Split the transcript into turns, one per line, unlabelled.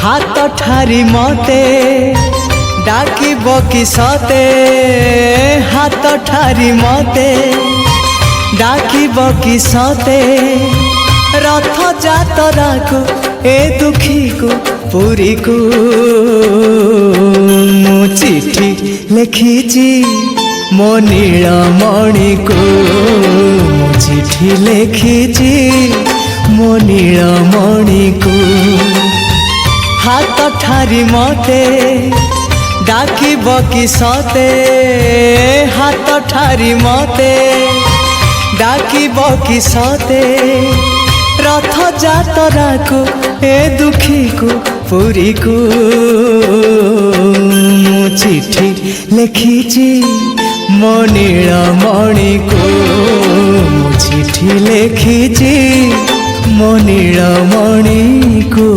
हाथ ठारी मते डाकिब कि सते हाथ ठारी मते डाकिब कि सते रथ जातरा को ए दुखी को पुरी को मु चिठी लिखिची मो नीलमणि को मु चिठी लिखिची मो नीलमणि को हाथ ठारी मते डाकिब कि सते हाथ ठारी मते डाकिब कि सते रथ जातरा को ए दुखी को पुरी को मु चिठी लिखिची मो नीलमणि को मु चिठी लिखिची मो नीलमणि को।